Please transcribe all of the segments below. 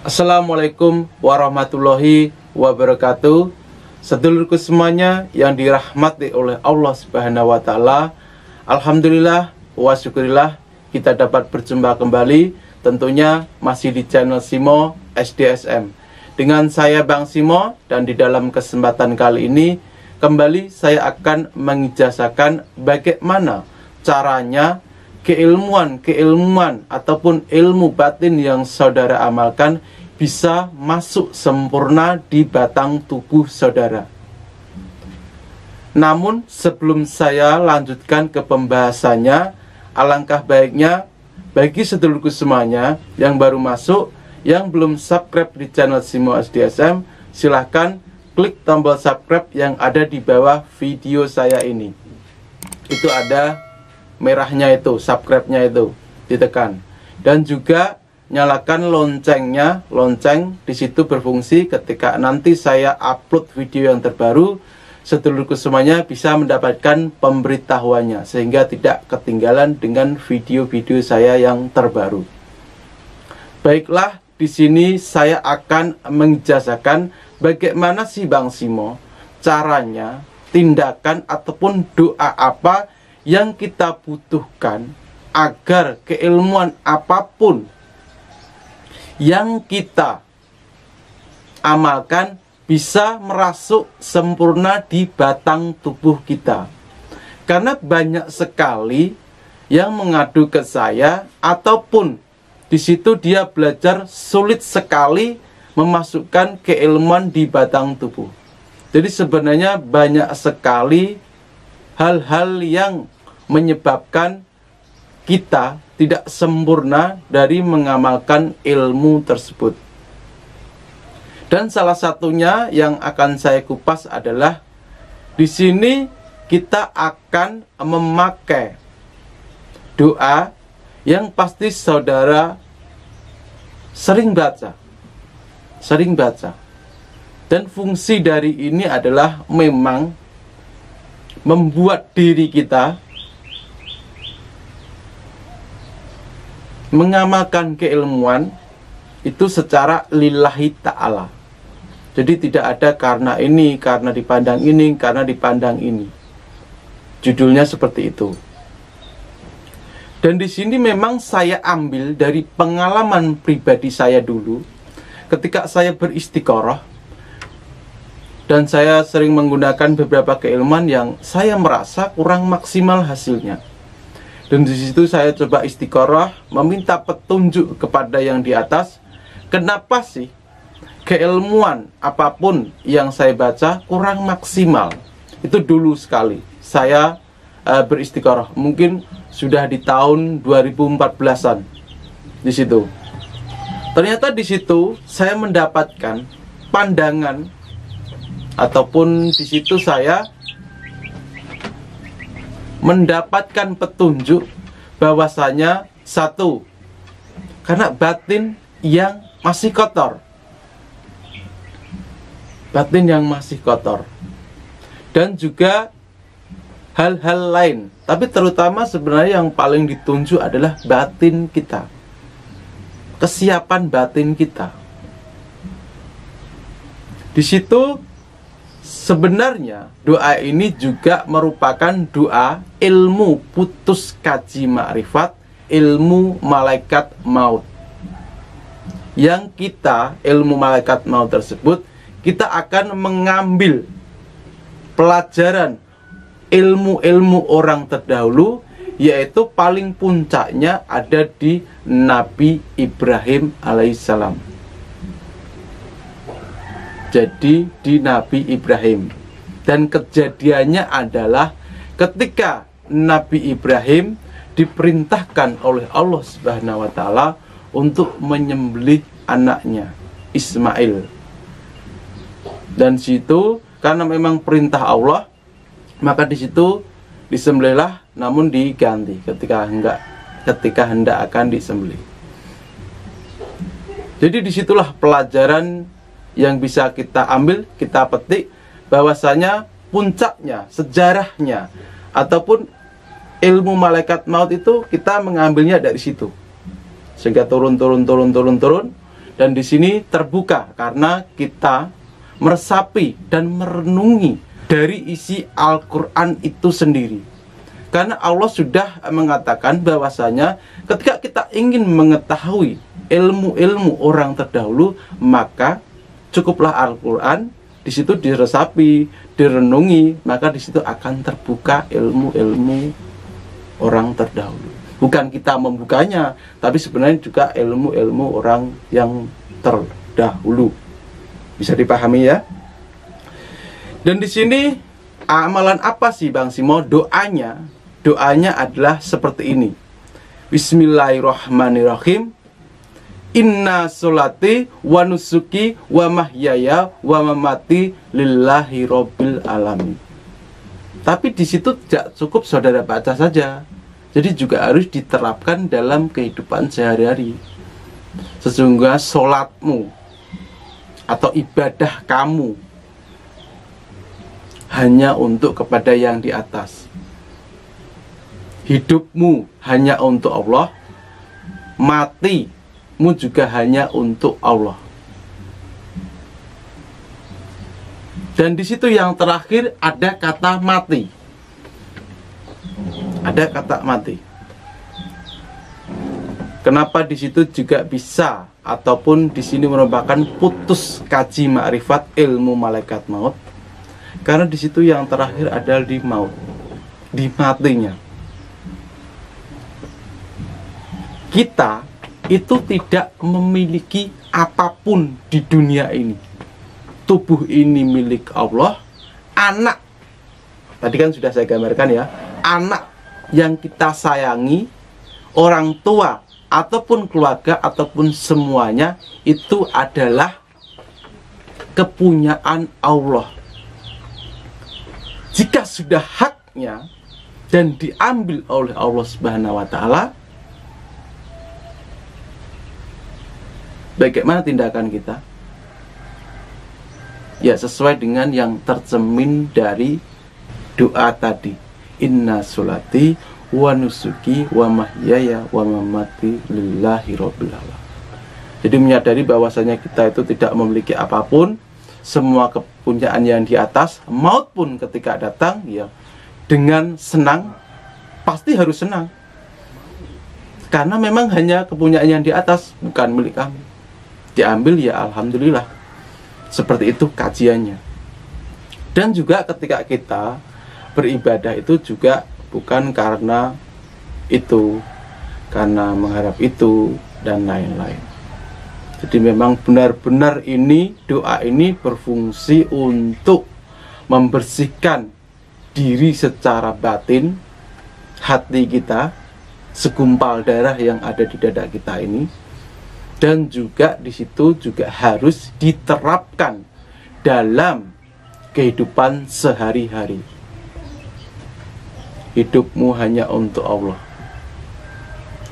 Assalamualaikum warahmatullahi wabarakatuh. Sedulurku semuanya yang dirahmati oleh Allah Subhanahu wa taala. Alhamdulillah wa syukurillah kita dapat berjumpa kembali, tentunya masih di channel Simo SDSM. Dengan saya Bang Simo, dan di dalam kesempatan kali ini kembali saya akan mengijazahkan bagaimana caranya keilmuan ataupun ilmu batin yang saudara amalkan bisa masuk sempurna di batang tubuh saudara. Namun sebelum saya lanjutkan ke pembahasannya, alangkah baiknya bagi sedulurku semuanya yang baru masuk, yang belum subscribe di channel Simo SDSM, silahkan klik tombol subscribe yang ada di bawah video saya ini. Itu ada merahnya itu, subscribe-nya itu ditekan, dan juga nyalakan loncengnya. Lonceng di situ berfungsi ketika nanti saya upload video yang terbaru, sedulurku semuanya bisa mendapatkan pemberitahuannya sehingga tidak ketinggalan dengan video-video saya yang terbaru. Baiklah, di sini saya akan mengijazahkan bagaimana sih Bang Simo caranya, tindakan ataupun doa apa yang kita butuhkan agar keilmuan apapun yang kita amalkan bisa merasuk sempurna di batang tubuh kita. Karena banyak sekali yang mengadu ke saya, ataupun di situ dia belajar sulit sekali memasukkan keilmuan di batang tubuh. Jadi sebenarnya banyak sekali hal-hal yang menyebabkan kita tidak sempurna dari mengamalkan ilmu tersebut. Dan salah satunya yang akan saya kupas adalah di sini kita akan memakai doa yang pasti saudara sering baca. Dan fungsi dari ini adalah memang membuat diri kita mengamalkan keilmuan itu secara lillahi ta'ala. Jadi tidak ada karena ini, karena dipandang ini, karena dipandang ini. Judulnya seperti itu. Dan di sini memang saya ambil dari pengalaman pribadi saya dulu ketika saya beristiqoroh, dan saya sering menggunakan beberapa keilmuan yang saya merasa kurang maksimal hasilnya. Dan di situ saya coba istiqoroh, meminta petunjuk kepada yang di atas. Kenapa sih keilmuan apapun yang saya baca kurang maksimal? Itu dulu sekali saya beristiqoroh. Mungkin sudah di tahun 2014-an di situ. Ternyata di situ saya mendapatkan pandangan, ataupun di situ saya mendapatkan petunjuk bahwasanya satu, karena batin yang masih kotor. Batin yang masih kotor. Dan juga hal-hal lain. Tapi terutama sebenarnya yang paling ditunjuk adalah batin kita. Kesiapan batin kita. Di situ sebenarnya doa ini juga merupakan doa ilmu putus kaji ma'rifat, ilmu malaikat maut. Yang kita, ilmu malaikat maut tersebut, kita akan mengambil pelajaran ilmu-ilmu orang terdahulu, yaitu paling puncaknya ada di Nabi Ibrahim alaihissalam. Jadi di Nabi Ibrahim. Dan kejadiannya adalah ketika Nabi Ibrahim diperintahkan oleh Allah Subhanahu wa taala untuk menyembelih anaknya Ismail. Dan situ karena memang perintah Allah, maka di situ disembelihlah, namun diganti ketika hendak akan disembelih. Jadi disitulah pelajaran yang bisa kita ambil, kita petik, bahwasanya puncaknya, sejarahnya, ataupun ilmu malaikat maut itu kita mengambilnya dari situ. Sehingga turun, Dan di sini terbuka karena kita meresapi dan merenungi dari isi Al-Quran itu sendiri. Karena Allah sudah mengatakan bahwasanya ketika kita ingin mengetahui ilmu-ilmu orang terdahulu, maka cukuplah Al-Quran, di situ diresapi, direnungi, maka di situ akan terbuka ilmu-ilmu orang terdahulu. Bukan kita membukanya, tapi sebenarnya juga ilmu-ilmu orang yang terdahulu. Bisa dipahami ya? Dan di sini amalan apa sih Bang Simo? Doanya adalah seperti ini. Bismillahirrahmanirrahim. Inna sholati wa nusuki wa mahyaya wa mamati lillahi robbil alamin. Tapi di situ tidak cukup saudara baca saja. Jadi juga harus diterapkan dalam kehidupan sehari-hari. Sesungguhnya sholatmu atau ibadah kamu hanya untuk kepada yang di atas. Hidupmu hanya untuk Allah, matimu juga hanya untuk Allah. Dan di situ yang terakhir ada kata mati. Ada kata mati. Kenapa di situ juga bisa ataupun di sini merupakan putus kaji ma'rifat ilmu malaikat maut? Karena di situ yang terakhir adalah di maut, di matinya. Kita itu tidak memiliki apapun di dunia ini. Tubuh ini milik Allah. Anak, tadi kan sudah saya gambarkan ya, anak yang kita sayangi, orang tua ataupun keluarga ataupun semuanya itu adalah kepunyaan Allah. Jika sudah haknya dan diambil oleh Allah Subhanahu wa taala, bagaimana tindakan kita? Ya, sesuai dengan yang tercemin dari doa tadi. Inna sholati wa nusuki wa mahyaya wa mamati lillahi rabbil alamin. Jadi menyadari bahwasanya kita itu tidak memiliki apapun, semua kepunyaan yang di atas, maut pun ketika datang ya dengan senang, pasti harus senang. Karena memang hanya kepunyaan yang di atas, bukan milik kami. Diambil ya alhamdulillah. Seperti itu kajiannya. Dan juga ketika kita beribadah itu juga bukan karena itu, karena mengharap itu dan lain-lain. Jadi memang benar-benar ini, doa ini berfungsi untuk membersihkan diri secara batin, hati kita, segumpal darah yang ada di dada kita ini. Dan juga di situ juga harus diterapkan dalam kehidupan sehari-hari. Hidupmu hanya untuk Allah,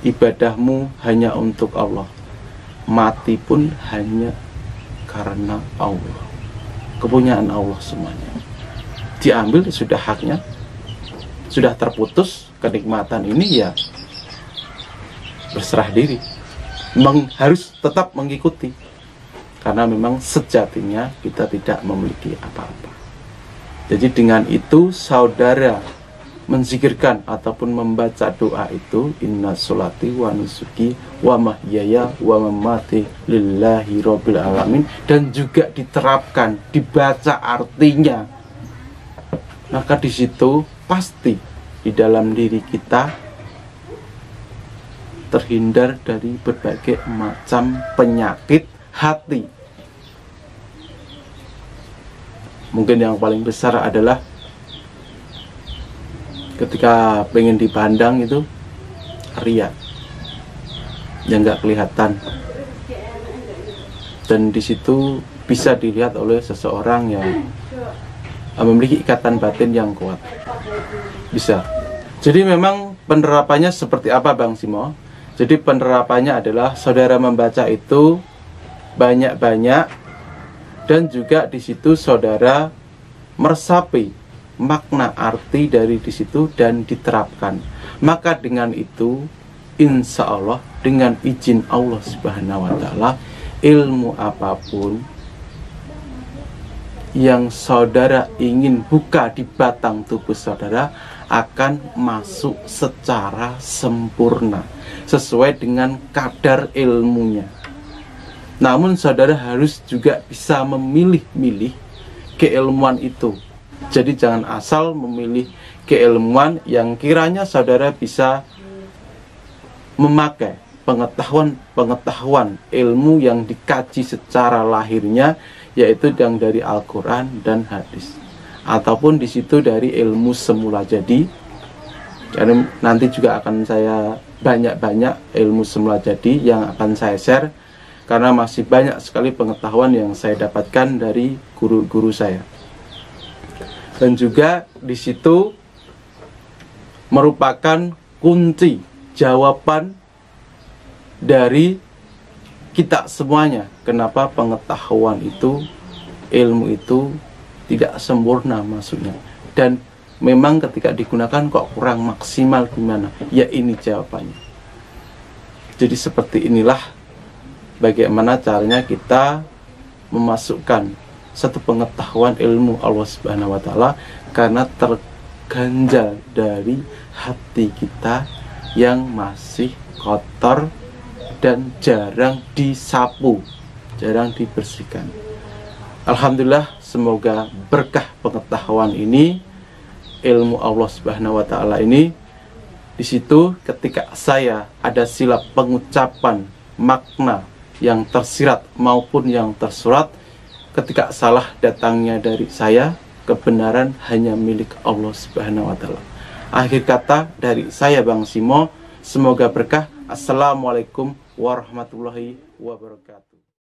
ibadahmu hanya untuk Allah, mati pun hanya karena Allah. Kepunyaan Allah semuanya. Diambil sudah haknya, sudah terputus kenikmatan ini ya berserah diri. Memang harus tetap mengikuti, karena memang sejatinya kita tidak memiliki apa-apa. Jadi dengan itu saudara menzikirkan ataupun membaca doa itu, inna sholati wa nusuki wa mahyaya wa mamati lillahi rabbil alamin, dan juga diterapkan, dibaca artinya, maka di situ pasti di dalam diri kita terhindar dari berbagai macam penyakit hati. Mungkin yang paling besar adalah ketika pengen dipandang itu riya yang nggak kelihatan, dan di situ bisa dilihat oleh seseorang yang memiliki ikatan batin yang kuat. Bisa. Jadi memang penerapannya seperti apa Bang Simo? Jadi penerapannya adalah saudara membaca itu banyak-banyak, dan juga di situ saudara meresapi makna arti dari di situ dan diterapkan. Maka dengan itu insya Allah dengan izin Allah Subhanahu wa taala ilmu apapun yang saudara ingin buka di batang tubuh saudara akan masuk secara sempurna sesuai dengan kadar ilmunya. Namun saudara harus juga bisa memilih-milih keilmuan itu. Jadi jangan asal memilih keilmuan yang kiranya saudara bisa memakai pengetahuan ilmu yang dikaji secara lahirnya, yaitu yang dari Al-Quran dan hadis, ataupun di situ dari ilmu semula jadi. Karena nanti juga akan saya banyak ilmu semula jadi yang akan saya share, karena masih banyak sekali pengetahuan yang saya dapatkan dari guru-guru saya. Dan juga di situ merupakan kunci jawaban dari kita semuanya, kenapa pengetahuan itu, ilmu itu tidak sempurna maksudnya, dan memang ketika digunakan kok kurang maksimal gimana, ya ini jawabannya. Jadi seperti inilah bagaimana caranya kita memasukkan satu pengetahuan ilmu Allah Subhanahu wa Ta'ala, karena terganjal dari hati kita yang masih kotor dan jarang disapu, jarang dibersihkan. Alhamdulillah, semoga berkah pengetahuan ini, ilmu Allah Subhanahu wa Ta'ala ini, di situ ketika saya ada silap pengucapan makna yang tersirat maupun yang tersurat, ketika salah datangnya dari saya, kebenaran hanya milik Allah Subhanahu wa Ta'ala. Akhir kata dari saya Bang Simo, semoga berkah. Assalamualaikum warahmatullahi wabarakatuh.